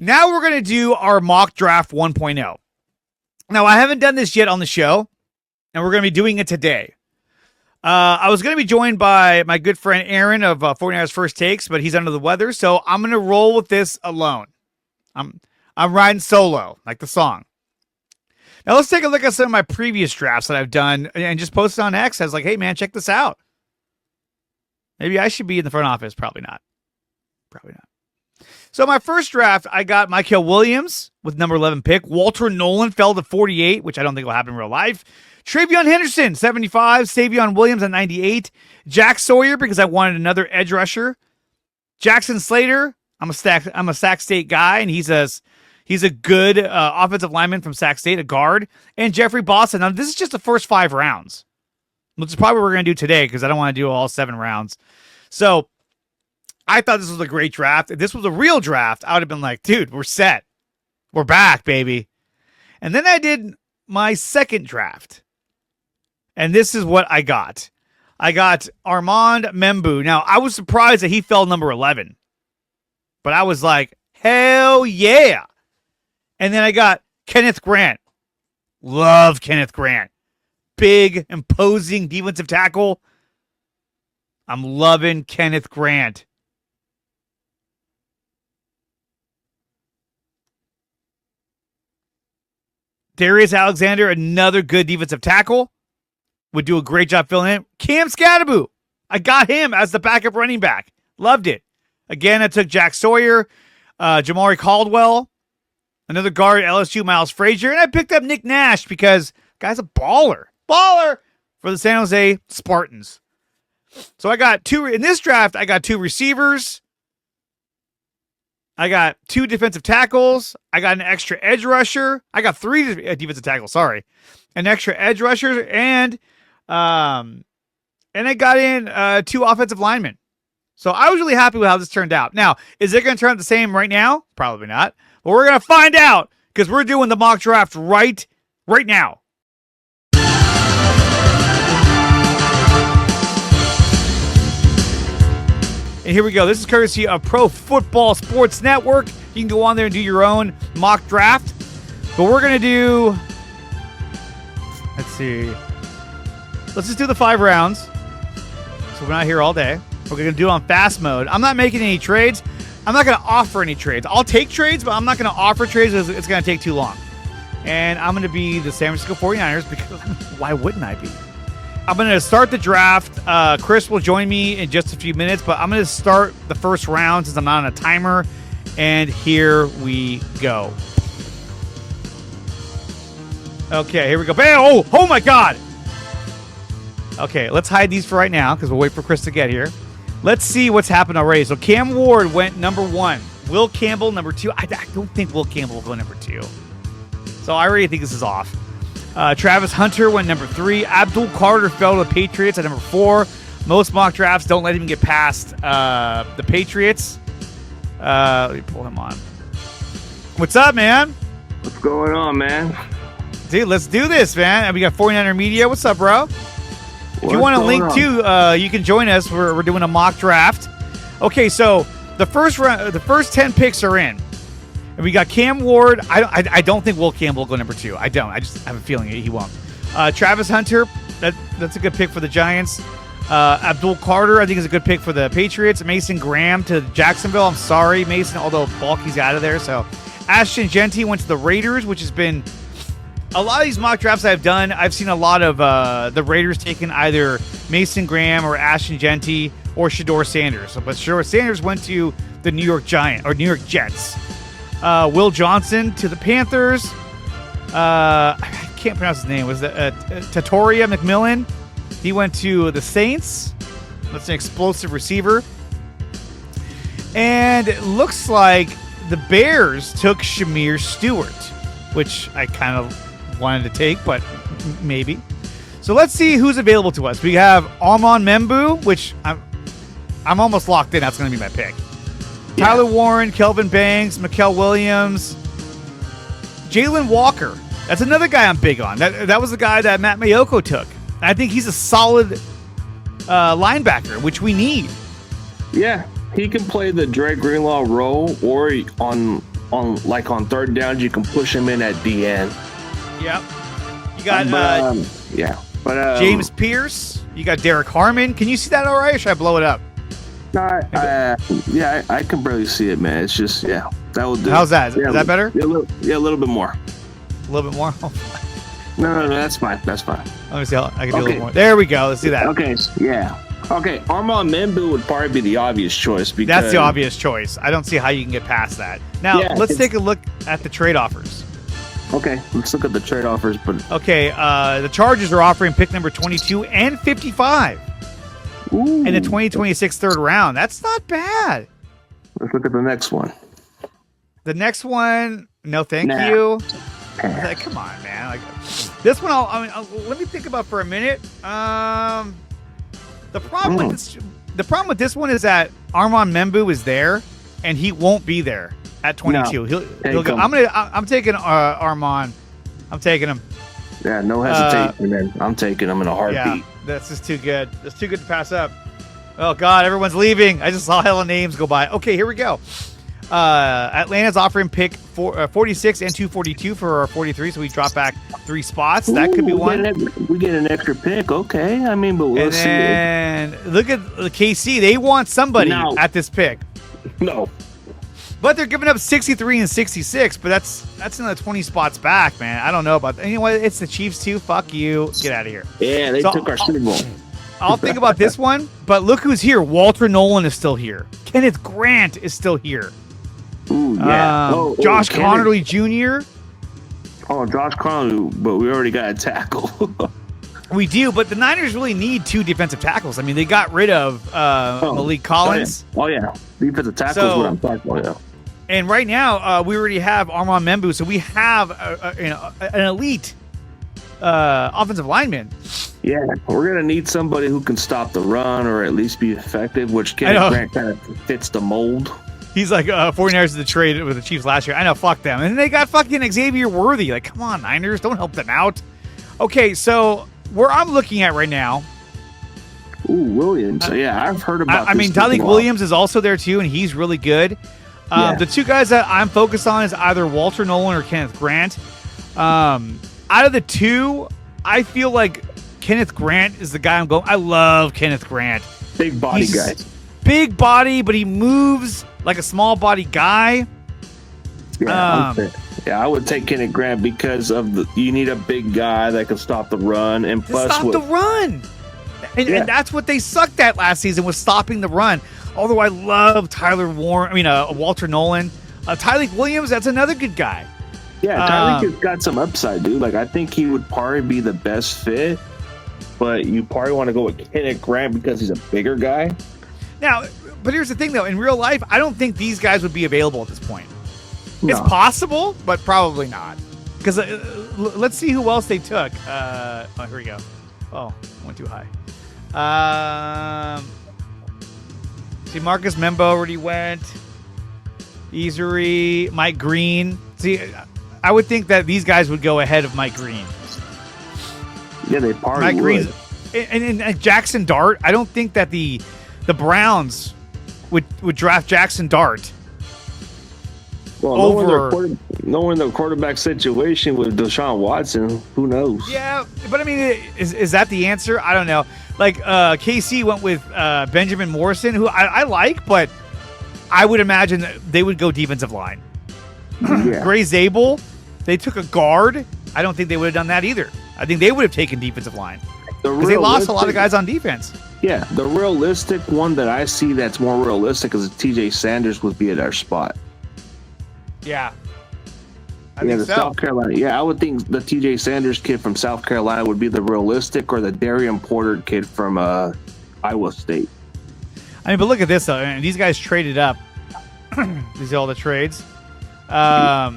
Now we're going to do our mock draft 1.0. Now, I haven't done this yet on the show, and we're going to be doing it today. I was going to be joined by my good friend Aaron of 49ers First Takes, but he's under the weather, so I'm going to roll with this alone. I'm riding solo, like the song. Now, let's take a look at some of my previous drafts that I've done and just posted on X. I was like, hey, man, check this out. Maybe I should be in the front office. Probably not. Probably not. So my first draft, I got Mykel Williams with number 11 pick. Walter Nolan fell to 48, which I don't think will happen in real life. Travion Henderson, 75. Savion Williams at 98. Jack Sawyer, because I wanted another edge rusher. Jackson Slater, I'm a Sac State guy, and he's a good offensive lineman from Sac State, a guard. And Jeffrey Boston. Now, this is just the first 5 rounds, which is probably what we're going to do today because I don't want to do all 7 rounds. So I thought this was a great draft. If this was a real draft, I would have been like, dude, we're set. We're back, baby. And then I did my second draft. And this is what I got. I got Armand Membu. Now, I was surprised that he fell number 11. But I was like, hell yeah. And then I got Kenneth Grant. Love Kenneth Grant. Big, imposing defensive tackle. I'm loving Kenneth Grant. Darius Alexander, another good defensive tackle. Would do a great job filling in. Cam Scadaboo. I got him as the backup running back. Loved it. Again, I took Jack Sawyer, Jamari Caldwell, another guard at LSU, Miles Frazier, and I picked up Nick Nash because guy's a baller. Baller for the San Jose Spartans. So I got 2 in this draft. I got 2 receivers. I got 2 defensive tackles. I got an extra edge rusher. I got 3 defensive tackles. Sorry, an extra edge rusher, and I got in 2 offensive linemen. So I was really happy with how this turned out. Now, is it going to turn out the same right now? Probably not. But we're going to find out because we're doing the mock draft right now. And here we go. This is courtesy of Pro Football Sports Network. You can go on there and do your own mock draft. But we're going to do... Let's see. Let's just do the 5 rounds. So we're not here all day. We're going to do it on fast mode. I'm not making any trades. I'm not going to offer any trades. I'll take trades, but I'm not going to offer trades because it's going to take too long. And I'm going to be the San Francisco 49ers because why wouldn't I be? I'm going to start the draft. Chris will join me in just a few minutes, but I'm going to start the first round since I'm not on a timer. And here we go. Okay, here we go. Bam! Oh my God. Okay, let's hide these for right now because we'll wait for Chris to get here. Let's see what's happened already. So Cam Ward went number 1. Will Campbell, number 2. I don't think Will Campbell will go number 2. So I already think this is off. Travis Hunter went number 3. Abdul Carter fell to the Patriots at number 4. Most mock drafts don't let him get past the Patriots. Let me pull him on. What's up, man? What's going on, man? Dude, let's do this, man. And we got 49er Media. What's up, bro? If you want a link too, you can join us. We're doing a mock draft. Okay, so the first 10 picks are in, and we got Cam Ward. I don't think Will Campbell will go number 2. I don't. I just have a feeling he won't. Travis Hunter, that's a good pick for the Giants. Abdul Carter, I think is a good pick for the Patriots. Mason Graham to Jacksonville. I'm sorry, Mason, although Balky's out of there. So Ashton Genty went to the Raiders, which has been. A lot of these mock drafts I've done, I've seen a lot of the Raiders taking either Mason Graham or Ashton Genty or Shedeur Sanders. But Shedeur Sanders went to the New York Jets. Will Johnson to the Panthers. I can't pronounce his name. Was it Tatoria McMillan? He went to the Saints. That's an explosive receiver. And it looks like the Bears took Shamir Stewart, which I kind of wanted to take, but maybe. So let's see who's available to us. We have Armand Membu, which I'm almost locked in. That's going to be my pick. Yeah. Tyler Warren, Kelvin Banks, Mykel Williams, Jalen Walker. That's another guy I'm big on. That was the guy that Matt Mayoko took. I think he's a solid linebacker, which we need. Yeah, he can play the Dre Greenlaw role or on on third downs, you can push him in at DN. Yep. You got James Pierce. You got Derek Harmon. Can you see that all right, or should I blow it up? No, I can barely see it, man. It's just, that will do. How's that? Is that better? Yeah, a little bit more. A little bit more? No, that's fine. That's fine. Let me see how I can do a little more. There we go. Let's do that. Okay, yeah. Okay, Armand Membu would probably be the obvious choice. Because that's the obvious choice. I don't see how you can get past that. Now, let's take a look at the trade offers. Okay, let's look at the trade offers. Okay, the Chargers are offering pick number 22 and 55. Ooh. In the 2026 third round. That's not bad. Let's look at the next one. The next one, no thank you. Like, come on, man. Like, this one, let me think about for a minute. The problem with this one is that Armand Membu is there, and he won't be there at 22. No, he'll go. I'm taking Armand. I'm taking him. Yeah, no hesitation, man. I'm taking him in a heartbeat. Yeah, that's just too good. That's too good to pass up. Oh God, everyone's leaving. I just saw hella names go by. Okay, here we go. Atlanta's offering pick 46 and 242 for our 43, so we drop back 3 spots. That could be one. We get an extra pick, okay. I mean, but we'll see. And look at the KC. They want somebody at this pick. No. But they're giving up 63 and 66, but that's another 20 spots back, man. I don't know about that. You know what? It's the Chiefs too. Fuck you. Get out of here. Yeah, they took our Super Bowl. I'll think about this one, but look who's here. Walter Nolan is still here. Kenneth Grant is still here. Ooh, yeah. Josh Connerly Jr. Oh, Josh Connerly, but we already got a tackle. We do, but the Niners really need 2 defensive tackles. I mean, they got rid of Malik Collins. Oh, yeah. Defensive tackle is what I'm talking about, yeah. And right now, we already have Armand Membu, so we have an elite offensive lineman. Yeah, we're going to need somebody who can stop the run or at least be effective, which Kenneth Grant kind of fits the mold. He's like 49ers the trade with the Chiefs last year. I know, fuck them. And they got fucking Xavier Worthy. Like, come on, Niners, don't help them out. Okay, so where I'm looking at right now. Ooh, Williams. Yeah, I've heard about this. I mean, Tyleik Williams is also there too, and he's really good. The 2 guys that I'm focused on is either Walter Nolan or Kenneth Grant. Out of the 2, I feel like Kenneth Grant is the guy I'm going. I love Kenneth Grant. Big body guy. Big body, but he moves like a small body guy. Yeah, I would take Kenneth Grant because of you need a big guy that can stop the run and plus stop the run. And that's what they sucked at last season, was stopping the run. Although I love Walter Nolan. Tyleik Williams, that's another good guy. Yeah, Tyleik has got some upside, dude. Like, I think he would probably be the best fit, but you probably want to go with Kenneth Grant because he's a bigger guy. Now, but here's the thing, though. In real life, I don't think these guys would be available at this point. No. It's possible, but probably not. Because let's see who else they took. Here we go. Oh, went too high. See, Marcus Membo already went. Easery, Mike Green. See, I would think that these guys would go ahead of Mike Green. Yeah, they probably Mike would. Green's, and Jackson Dart. I don't think that the Browns would draft Jackson Dart. Well, knowing the quarterback situation with Deshaun Watson, who knows? Yeah, but I mean, is that the answer? I don't know. Like, KC went with Benjamin Morrison, who I like, but I would imagine that they would go defensive line. Yeah. Gray Zabel, they took a guard. I don't think they would have done that either. I think they would have taken defensive line because they lost a lot of guys on defense. Yeah, the realistic one that I see that's more realistic is TJ Sanders would be at our spot. Yeah. I think so. South Carolina. Yeah, I would think the TJ Sanders kid from South Carolina would be the realistic, or the Darian Porter kid from Iowa State. I mean, but look at this, though. I mean, these guys traded up. These are all the trades. Let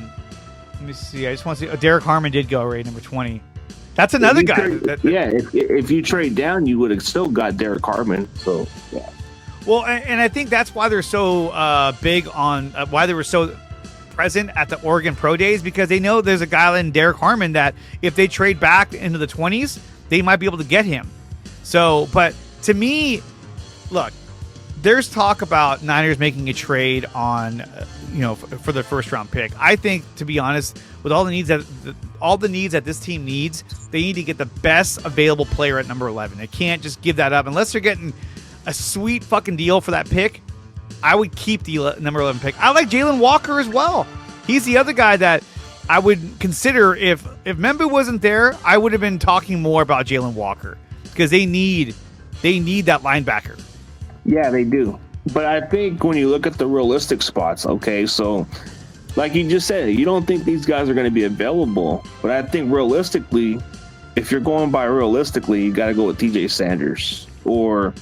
me see. I just want to see. Derek Harmon did go right, number 20. That's another guy. If you trade down, you would have still got Derek Harmon. So, yeah. Well, and I think that's why they're so big on why they were so present at the Oregon Pro Days, because they know there's a guy in Derek Harmon that if they trade back into the 20s, they might be able to get him. So, but to me, look, there's talk about Niners making a trade on, for the first round pick. I think, to be honest, with all the needs that this team needs, they need to get the best available player at number 11. They can't just give that up unless they're getting a sweet fucking deal for that pick. I would keep the number 11 pick. I like Jalen Walker as well. He's the other guy that I would consider if Membu wasn't there. I would have been talking more about Jalen Walker because they need that linebacker. Yeah, they do. But I think when you look at the realistic spots, okay, so like you just said, you don't think these guys are going to be available. But I think realistically, if you're going by realistically, you got to go with TJ Sanders. Or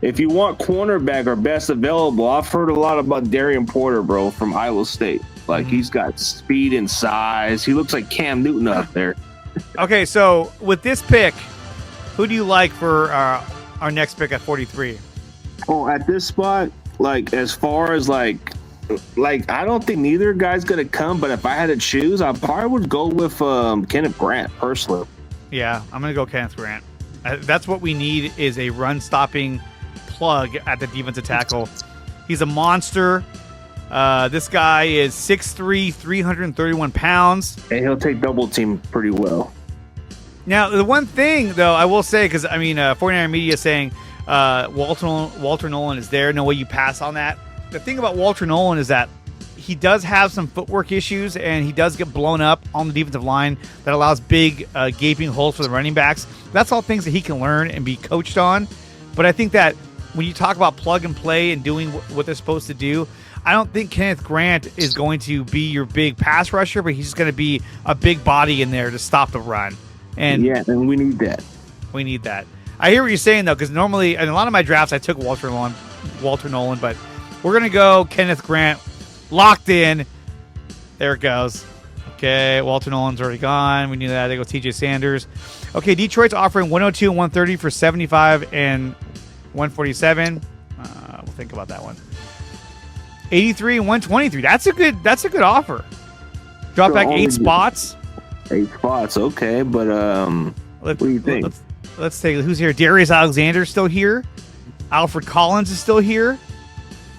if you want cornerback or best available, I've heard a lot about Darian Porter, bro, from Iowa State. Like, he's got speed and size. He looks like Cam Newton up there. Okay, so with this pick, who do you like for our next pick at 43? Oh, at this spot, like, as far as, like I don't think neither guy's going to come, but if I had to choose, I probably would go with Kenneth Grant, personally. Yeah, I'm going to go Kenneth Grant. That's what we need, is a run-stopping plug at the defensive tackle. He's a monster. This guy is 6'3", 331 pounds. And he'll take double team pretty well. Now, the one thing, though, I will say, because, 49er Media is saying Walter Nolan is there. No way you pass on that. The thing about Walter Nolan is that he does have some footwork issues, and he does get blown up on the defensive line that allows big gaping holes for the running backs. That's all things that he can learn and be coached on. But I think that when you talk about plug and play and doing what they're supposed to do, I don't think Kenneth Grant is going to be your big pass rusher, but he's just going to be a big body in there to stop the run. And yeah, and we need that. We need that. I hear what you're saying, though, because normally in a lot of my drafts I took Walter Nolan, but we're going to go Kenneth Grant. Locked in. There it goes. Okay, Walter Nolan's already gone. We knew that. They go TJ Sanders. Okay, Detroit's offering 102 and 130 for 75 and 147. We'll think about that one. 83 and 123. That's a good offer. Drop back 8 spots. 8 spots, okay, but what do you think? Let's take who's here. Darius Alexander's still here. Alfred Collins is still here.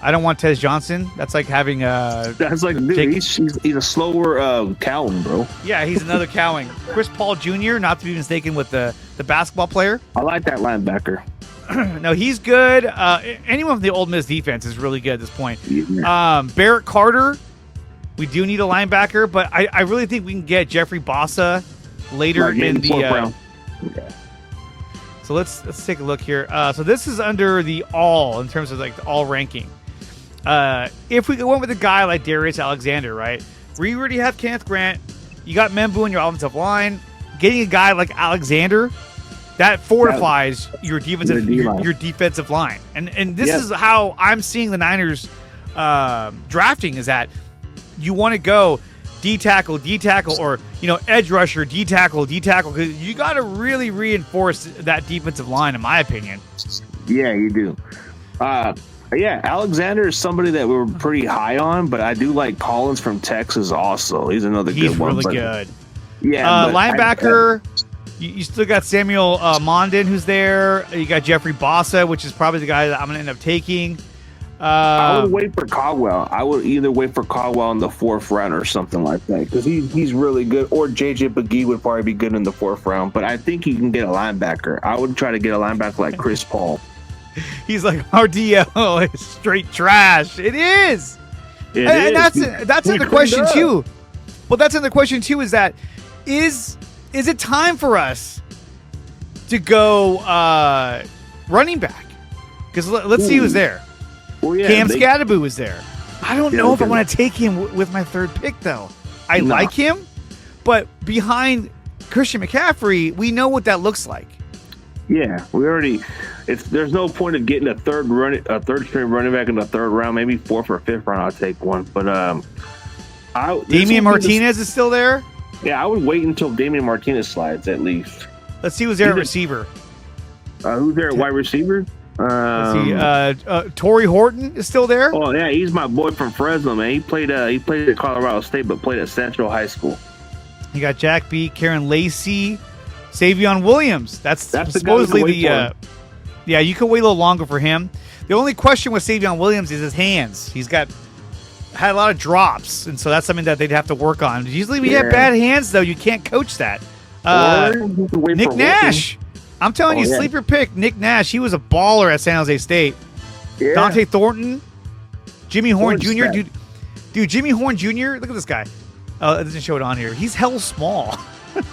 I don't want Tez Johnson. That's like having That's like, dude, he's a slower Cowan, bro. Yeah, he's another Cowing. Chris Paul Jr., not to be mistaken with the basketball player. I like that linebacker. No, he's good. Anyone from the Ole Miss defense is really good at this point. Yeah. Barrett Carter, we do need a linebacker, but I really think we can get Jeffrey Bossa later in the round. So let's take a look here. So this is under the all in terms of like the all ranking. If we went with a guy like Darius Alexander, right? We already have Kenneth Grant. You got Membu in your offensive line. Getting a guy like Alexander, that fortifies your defensive line. And this is how I'm seeing the Niners drafting, is that you want to go D tackle, or edge rusher, D tackle, because you got to really reinforce that defensive line, in my opinion. Yeah, you do. Yeah, Alexander is somebody that we're pretty high on, but I do like Collins from Texas also. He's another good one. He's really good. Yeah, linebacker, you still got Samuel Mondin, who's there. You got Jeffrey Bossa, which is probably the guy that I'm going to end up taking. I would wait for Caldwell. I would either wait for Caldwell in the 4th round or something like that, because he's really good. Or JJ McGee would probably be good in the 4th round. But I think you can get a linebacker. I would try to get a linebacker like Chris Paul. He's like, RDL is straight trash. It is. And that's in the question too. Well, that's in the question too. Is that is it time for us to go running back? Because let's see who's there. Well, yeah, Cam Scadaboo was there. I don't know if I want to take him with my 3rd pick, though. I like him, but behind Christian McCaffrey, we know what that looks like. Yeah, we already. There's no point of getting a third string running back in the 3rd round. Maybe 4th or 5th round, I'll take one. But Damian Martinez is still there. Yeah, I would wait until Damian Martinez slides at least. Let's see who's there at receiver. Who's there at wide receiver? Let's see. Torrey Horton is still there. Oh yeah, he's my boy from Fresno, man. He played at Colorado State, but played at Central High School. You got Jack B, Karen Lacey, Savion Williams. That's supposedly Yeah, you could wait a little longer for him. The only question with Savion Williams is his hands. He's had a lot of drops, and so that's something that they'd have to work on. Usually we have bad hands, though. You can't coach that. Nick Nash. I'm telling you, sleeper pick, Nick Nash. He was a baller at San Jose State. Yeah. Dante Thornton, Jimmy Horn Jr. Dude, Jimmy Horn Jr., look at this guy. Oh, it doesn't show it on here. He's hell small.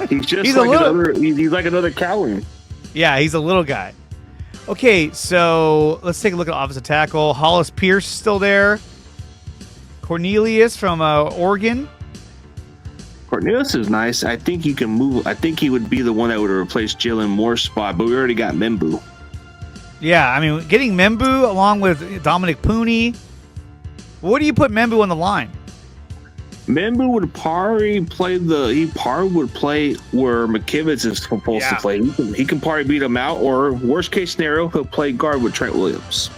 He's just he's like another Cowan. Yeah, he's a little guy. Okay, so let's take a look at offensive tackle. Hollis Pierce still there. Cornelius from Oregon. Cornelius is nice. I think he can move. I think he would be the one that would replace Jalen Moore's spot, but we already got Membu. Yeah, I mean, getting Membu along with Dominic Pooney. What do you put Membu on the line? Membu would probably play where McKivitz is supposed to play. He can probably beat him out, or worst case scenario, he'll play guard with Trent Williams.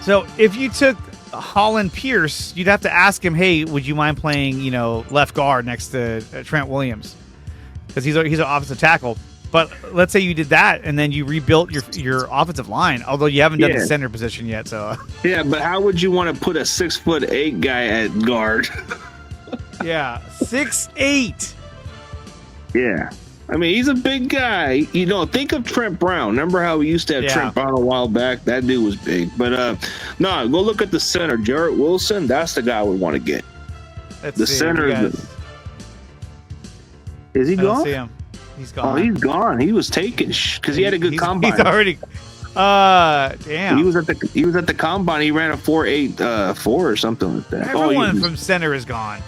So if you took Holland Pierce, you'd have to ask him, hey, would you mind playing, left guard next to Trent Williams? Because he's an offensive tackle. But let's say you did that, and then you rebuilt your offensive line, although you haven't done the center position yet. So yeah, but how would you want to put a 6'8" guy at guard? Yeah, 6'8". Yeah. I mean, he's a big guy. Think of Trent Brown. Remember how we used to have Trent Brown a while back? That dude was big. But no, go look at the center. Jarrett Wilson, that's the guy we want to get. Center is he gone? I don't see him. He's gone. Oh, he's gone. He was taken because he had a good combine. He's already. Damn. He was at the combine. He ran a 4.84 or something like that. Everyone from center is gone.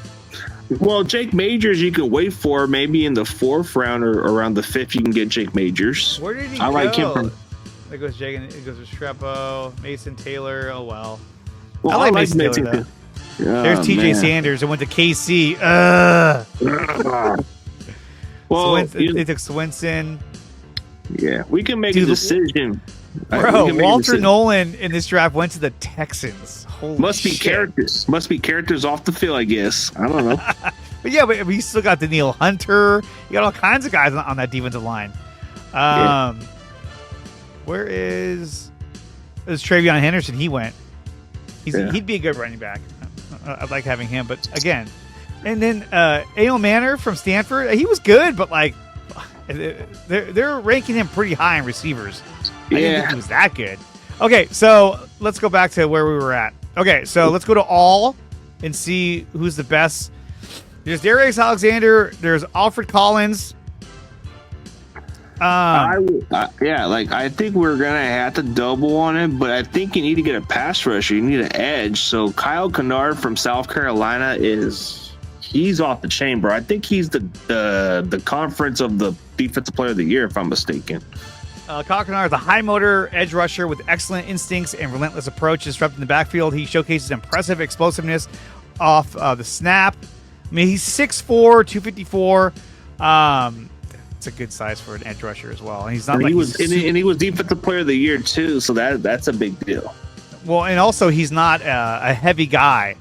Well, Jake Majors you can wait for maybe in the 4th round or around the 5th. You can get Jake Majors. Where did he go? I like him from. There goes Jake. It goes with Strepo, Mason Taylor. Oh well. I like Mason Taylor though. There's TJ Sanders and went to KC. Well, they took Swinson. Yeah, we can make a decision. Bro, Walter Nolan in this draft went to the Texans. Holy Must be shit. characters. Must be characters off the field, I guess. I don't know. but we still got Daniil Hunter. You got all kinds of guys on that defensive line. Where is Travion Henderson? He went. He'd be a good running back. I'd like having him, but again. And then A.O. Manor from Stanford, he was good, but they're ranking him pretty high in receivers. I didn't think he was that good. Okay, so let's go back to where we were at. Okay, so let's go to all and see who's the best. There's Darius Alexander. There's Alfred Collins. I think we're gonna have to double on it, but I think you need to get a pass rusher. You need an edge. So Kyle Kennard from South Carolina he's off the chain, bro. I think he's the conference of the defensive player of the year, if I'm mistaken. Kyle Kennard is a high motor edge rusher with excellent instincts and relentless approach, disrupting the backfield. He showcases impressive explosiveness off the snap. I mean, he's 6'4", 254. It's a good size for an edge rusher as well. And he's not. He was defensive player of the year too, so that's a big deal. Well, and also he's not a heavy guy.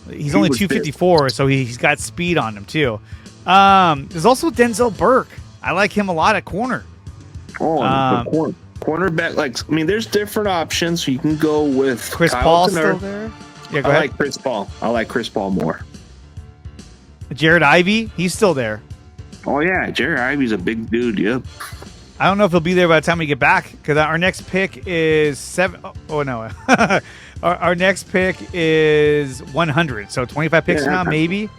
He's only 254, so he's got speed on him too. There's also Denzel Burke. I like him a lot at corner. Cornerback. There's different options. You can go with Chris Kyle Paul Kennard. still there. Yeah, go ahead. I like Chris Paul more. Jared Ivey, he's still there. Oh yeah, Jared Ivey's a big dude. Yep. I don't know if he'll be there by the time we get back because our next pick is 7. Oh no, our next pick is 100. So 25 picks from now, maybe.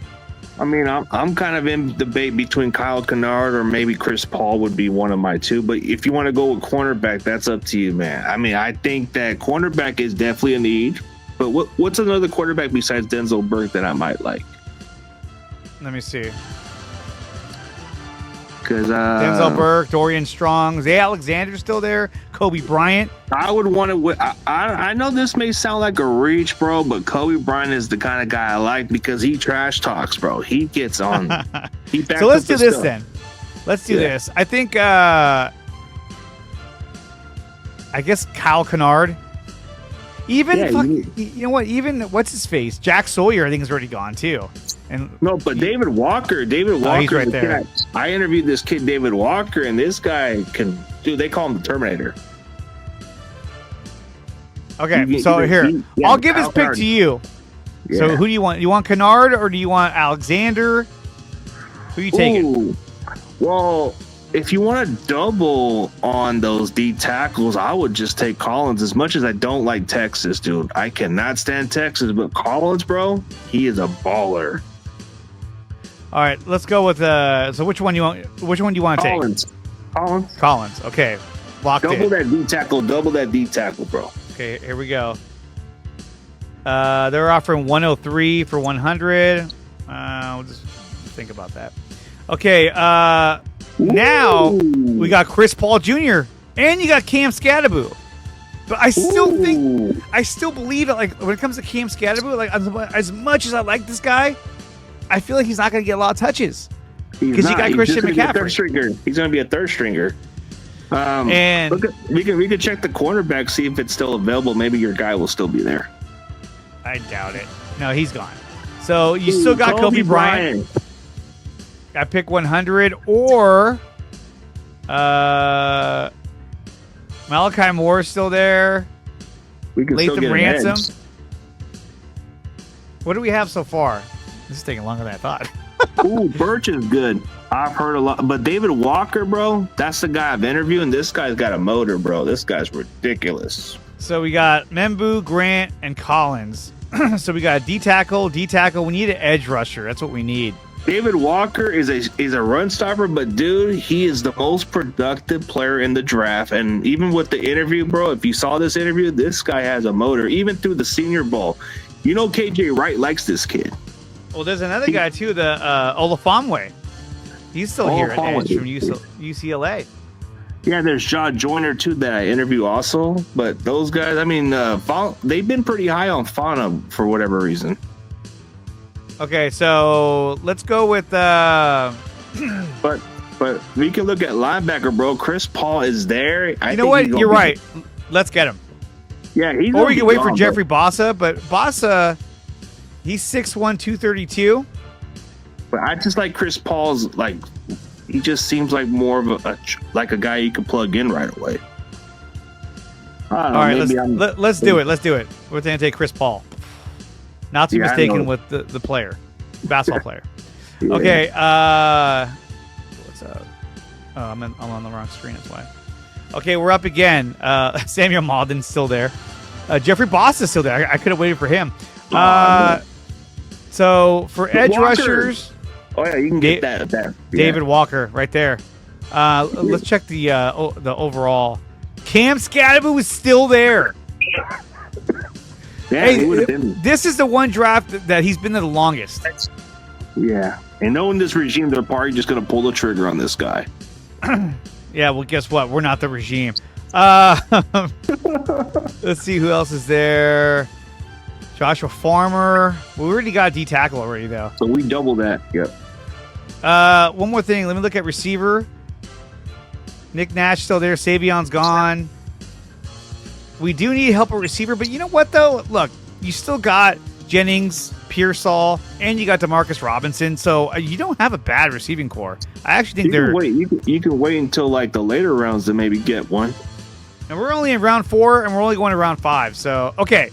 I mean, I'm kind of in debate between Kyle Kennard or maybe Chris Paul would be one of my two. But if you want to go with cornerback, that's up to you, man. I mean, I think that cornerback is definitely a need. But what's another quarterback besides Denzel Burke that I might like? Let me see. Because Denzel Burke, Dorian Strong, Zay Alexander's still there, Kobe Bryant. I would want to. I know this may sound like a reach, bro, but Kobe Bryant is the kind of guy I like because he trash talks, bro. He gets on. So let's do this then. Let's do this. I think. I guess Kyle Kennard. You know what? Even what's his face? Jack Sawyer, I think, is already gone too. David Walker. He's right there. I interviewed this kid, David Walker, and this guy can. Dude, they call him the Terminator. Okay, so here, I'll give his pick to you. Yeah. So who do you want? You want Kennard or do you want Alexander? Who are you taking? Ooh. Well, if you want to double on those D tackles, I would just take Collins. As much as I don't like Texas, dude, I cannot stand Texas, but Collins, bro, he is a baller. All right, let's go with so which one do you want to take? Collins. Okay, locked in. Double that D tackle, bro. Okay, here we go. They're offering 103 for 100. We'll just think about that. Okay, now we got Chris Paul Jr. and you got Cam Scatterbo. But I still believe that, like, when it comes to Cam Scatterbo, like, as much as I like this guy, I feel like he's not going to get a lot of touches because you got Christian McCaffrey. He's going to be a third stringer. And we can check the cornerback, see if it's still available. Maybe your guy will still be there. I doubt it. No, he's gone. So you still got Kobe Bryant. I pick 100 or Malachi Moore is still there. We can Latham still get Ransom. What do we have so far? This is taking longer than I thought. Ooh, Birch is good. I've heard a lot, but David Walker, bro, that's the guy I've interviewed, and this guy's got a motor, bro. This guy's ridiculous. So we got Membu, Grant, and Collins. So we got a D tackle. We need an edge rusher. That's what we need. David Walker is a run stopper, but dude, he is the most productive player in the draft. And even with the interview, bro, if you saw this interview, this guy has a motor. Even through the Senior Bowl, you know, KJ Wright likes this kid. Well, there's another guy too, the Olafamwe. He's still here at edge from UCLA. Yeah, there's John Joyner too that I interview also. But those guys, I mean, they've been pretty high on Fauna for whatever reason. Okay, so let's go with. But we can look at linebacker, bro. Chris Paul is there. You know what? You're right. Let's get him. Yeah, he's. Or we can wait for Jeffrey Bossa, but Bossa, he's 6'1", 232. But I just like Chris Paul's, like, he just seems like more of a guy you can plug in right away. All right, let's do it. Let's do it. We're going to take Chris Paul. Not to be mistaken with the player, basketball player. Yeah. Okay. What's up? Oh, I'm on the wrong screen. That's why. Okay, we're up again. Samuel Malden's still there. Jeffrey Boss is still there. I could have waited for him. So for edge rushers. Oh yeah, you can get that. Yeah. David Walker, right there. Let's check the overall. Cam Scatterbo is still there. Yeah, hey, this is the one draft that he's been there the longest. Yeah, and knowing this regime, they're probably just going to pull the trigger on this guy. Yeah, well, guess what? We're not the regime. Let's see who else is there. Joshua Farmer. We already got D tackle already, though. So we double that. Yep. One more thing. Let me look at receiver. Nick Nash still there. Savion's gone. We do need help at receiver, but you know what, though? Look, you still got Jennings, Pearsall, and you got Demarcus Robinson, so you don't have a bad receiving core. I actually think you can wait until like the later rounds to maybe get one. And we're only in round 4, and we're only going to round 5. So, okay.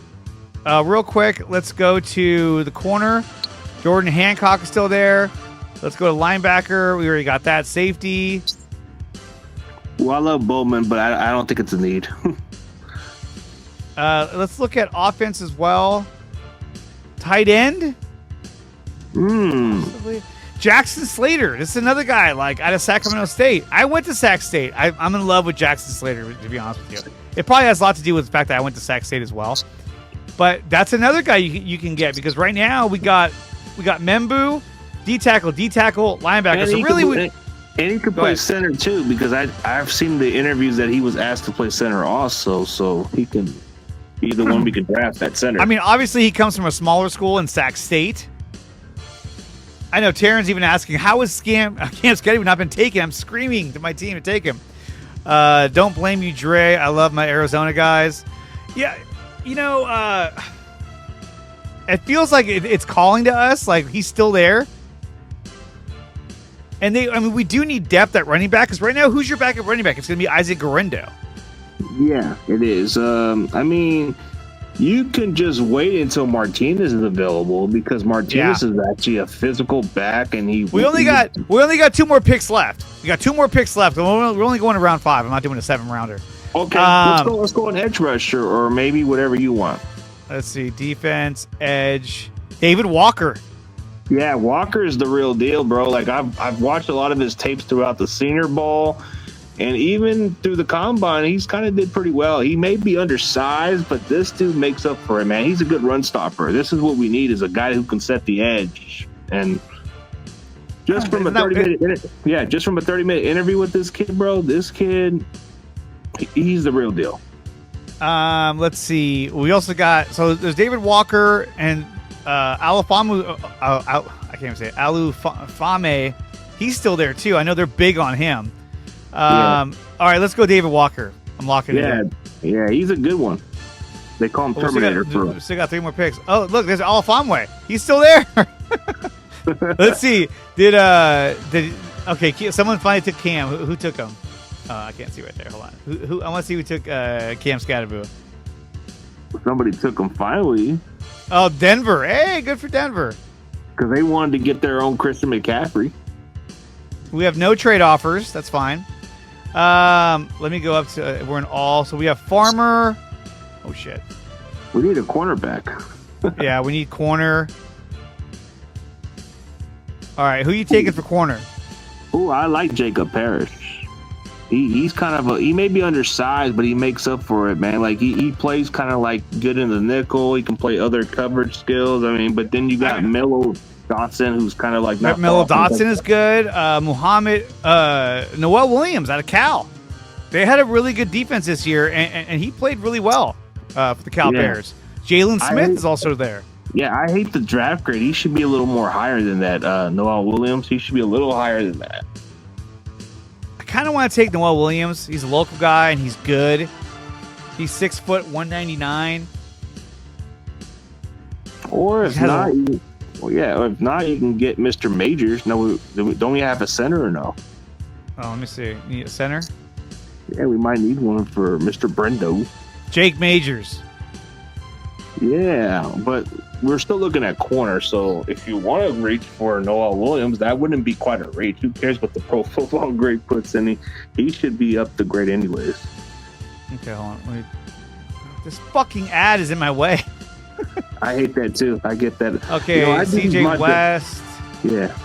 Real quick, let's go to the corner. Jordan Hancock is still there. Let's go to linebacker. We already got that. Safety. Well, I love Bowman, but I don't think it's a need. Let's look at offense as well. Tight end. Jackson Slater. This is another guy like out of Sacramento State. I went to Sac State. I'm in love with Jackson Slater, to be honest with you. It probably has a lot to do with the fact that I went to Sac State as well. But that's another guy you can get because right now we got Membu, D tackle, linebacker. So really, and he could play center too because I've seen the interviews that he was asked to play center also. So he can be the one we can draft at center. I mean, obviously he comes from a smaller school in Sac State. I know Taryn's even asking, how is Cam Scatterbo not been taken? I'm screaming to my team to take him. Don't blame you, Dre. I love my Arizona guys. Yeah, you know, it feels like it's calling to us. Like he's still there. And we do need depth at running back because right now, who's your backup running back? It's going to be Isaac Garindo. Yeah, it is. I mean, You can just wait until Martinez is available because Martinez is actually a physical back, and we only got 2 more picks left. We got 2 more picks left. We're only going to round 5. I'm not doing a 7-rounder. Okay, let's go an edge rusher or maybe whatever you want. Let's see, defense, edge, David Walker. Yeah, Walker is the real deal, bro. Like I've watched a lot of his tapes throughout the Senior Bowl. And even through the combine, he's kind of did pretty well. He may be undersized, but this dude makes up for it, man. He's a good run stopper. This is what we need, is a guy who can set the edge. And just from a 30-minute interview with this kid, bro, this kid, he's the real deal. Let's see. We also got, so there's David Walker and Alufame. I can't even say it. Alufame. He's still there too. I know they're big on him. All right, let's go David Walker. I'm locking it in. Yeah, he's a good one. They call him Terminator. We still got 3 more picks. Oh, look, there's Alufame. He's still there. Let's see. Okay, someone finally took Cam. Who took him? I can't see right there. Hold on. Who? I want to see who took Cam Scatterboo. Somebody took him finally. Oh, Denver. Hey, good for Denver. Because they wanted to get their own Christian McCaffrey. We have no trade offers. That's fine. Let me go up to. We're in all. So we have Farmer. Oh shit. We need a cornerback. Yeah, we need corner. All right, who you taking for corner? Ooh, I like Jacob Parrish. He's kind of he may be undersized, but he makes up for it, man. Like he plays kind of like good in the nickel. He can play other coverage skills. I mean, but then you got Mello Dotson, who's kind of like not Mello Dotson is good. Noel Williams out of Cal. They had a really good defense this year, and he played really well for the Cal Bears. Jalen Smith is also there. Yeah, I hate the draft grade. He should be a little more higher than that. Noel Williams, he should be a little higher than that. I kind of want to take Noel Williams. He's a local guy, and he's good. He's 6 foot, 199. Or if not, if not, you can get Mr. Majors. No, don't we have a center or no? Oh, let me see. You need a center? Yeah, we might need one for Mr. Brendo. Jake Majors. Yeah, but we're still looking at corner. So if you want to reach for Noel Williams, that wouldn't be quite a reach. Who cares what the Pro Football grade puts in? He should be up the grade anyways. Okay, hold on. This fucking ad is in my way. I hate that too. I get that. Okay, CJ West. Yeah,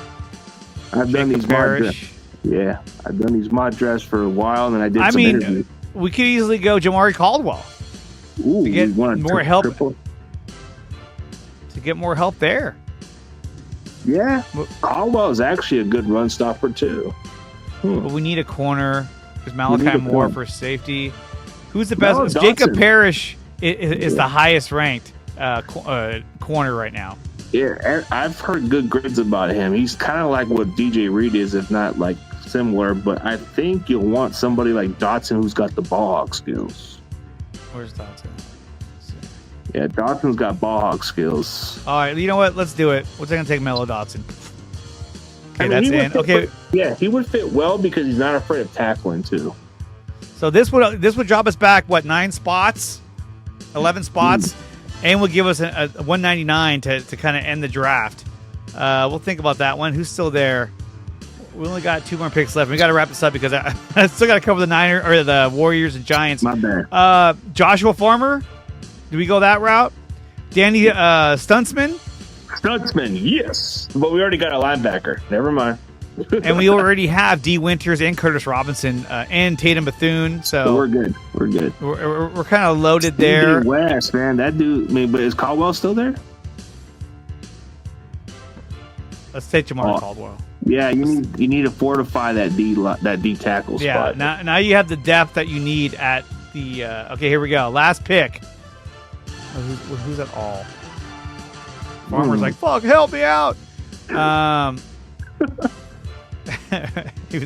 I've done these mock drafts. Yeah, I've done these mock drafts for a while, and I did. Interviews. We could easily go Jamari Caldwell. Ooh, to get more help. To get more help there. Yeah, Caldwell is actually a good run stopper too. But we need a corner. There's Malachi Moore for safety. Who's the best? Jacob Parrish is the highest ranked corner right now. Yeah, I've heard good grades about him. He's kind of like what DJ Reed is, if not like similar. But I think you'll want somebody like Dotson who's got the ball hawk skills. Where's Dotson? Yeah, Dotson's got ball hawk skills. All right, you know what? Let's do it. We're going to take Mello Dotson. Okay, that's in. Okay. Yeah, he would fit well because he's not afraid of tackling too. So this would drop us back 9 spots, 11 spots, and would give us a 199 to kind of end the draft. We'll think about that one. Who's still there? We only got 2 more picks left. We got to wrap this up because I still got to cover the Warriors and Giants. My bad. Joshua Farmer. Do we go that route? Danny Stuntsman? Stuntsman, yes. But we already got a linebacker. Never mind. And we already have D. Winters and Curtis Robinson and Tatum Bethune. So we're good. We're good. We're kind of loaded there. West, man. That dude, but is Caldwell still there? Let's take Jamar Caldwell. Yeah, you need to fortify that D tackle spot. Yeah, now you have the depth that you need at the okay, here we go. Last pick. Who's at all? Farmer's like, fuck, help me out. Even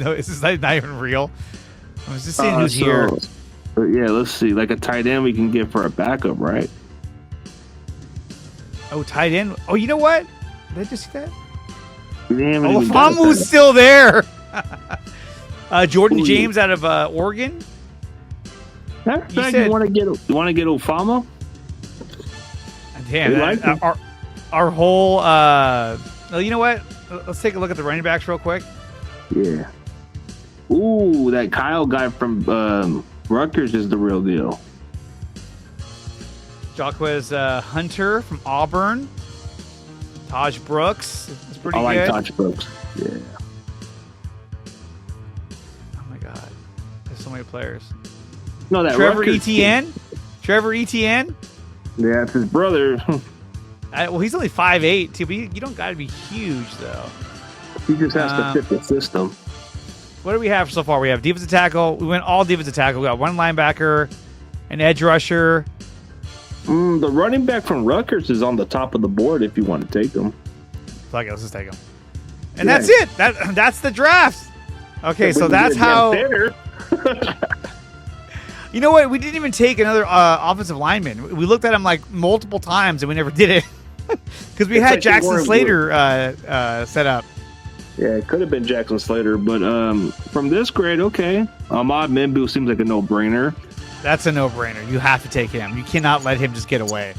though this is not even real. I was just seeing who's here. Yeah, let's see. Like a tight end we can get for a backup, right? Oh, tight end. Oh, you know what? Did I just see that? Famu's still there. Jordan James out of Oregon. You want to get Ofamo? Damn, We like him. our whole. Well, you know what? Let's take a look at the running backs real quick. Yeah. Ooh, that Kyle guy from Rutgers is the real deal. Jacquez Hunter from Auburn. Taj Brooks. That's pretty I like good. Taj Brooks. Yeah. Oh my God, there's so many players. No, that Trevor Rutgers Etienne. Trevor Etienne. Yeah, it's his brother. Well, he's only 5'8" too, but you don't got to be huge though. He just has to fit the system. What do we have so far? We have defensive tackle. We went all defensive tackle. We got one linebacker, an edge rusher. The running back from Rutgers is on the top of the board if you want to take him. Fuck it, let's just take him. And that's it. That's the draft. Okay, so that's how. You know what? We didn't even take another offensive lineman. We looked at him like multiple times and we never did it because we had like Jackson Slater set up. Yeah, it could have been Jackson Slater, but from this grade, okay. Ahmad Membu seems like a no-brainer. That's a no-brainer. You have to take him. You cannot let him just get away.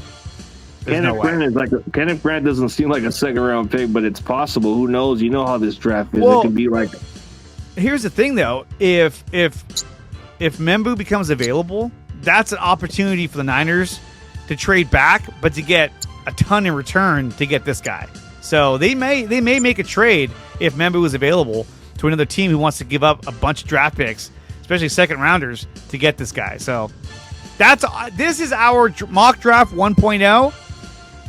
There's no way. Kenneth Grant doesn't seem like a second-round pick, but it's possible. Who knows? You know how this draft is. Well, it could be like. Here's the thing, though. If Membu becomes available, that's an opportunity for the Niners to trade back, but to get a ton in return to get this guy. So they may make a trade if Membu is available to another team who wants to give up a bunch of draft picks, especially second rounders, to get this guy. So this is our mock draft 1.0.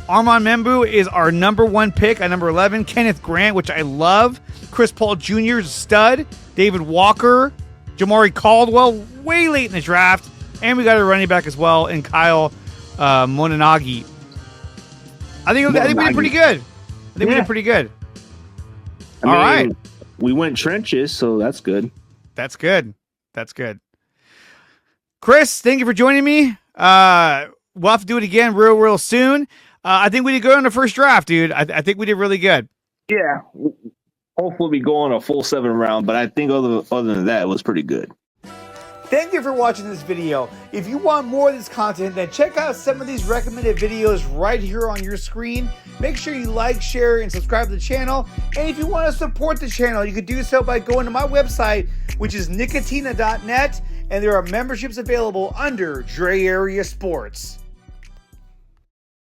Armand Membu is our number 1 pick at number 11. Kenneth Grant, which I love. Chris Paul Jr. is a stud. David Walker, Jamari Caldwell, way late in the draft. And we got a running back as well in Kyle Monanagi. I think we did pretty good. We did pretty good. I mean, all right. We went trenches, so that's good. That's good. That's good. Chris, thank you for joining me. We'll have to do it again real soon. I think we did good on the first draft, dude. I think we did really good. Yeah. Hopefully we go on a full 7 round, but I think other than that, it was pretty good. Thank you for watching this video. If you want more of this content, then check out some of these recommended videos right here on your screen. Make sure you like, share, and subscribe to the channel. And if you want to support the channel, you can do so by going to my website, which is nicotina.net, and there are memberships available under DreArea Sports.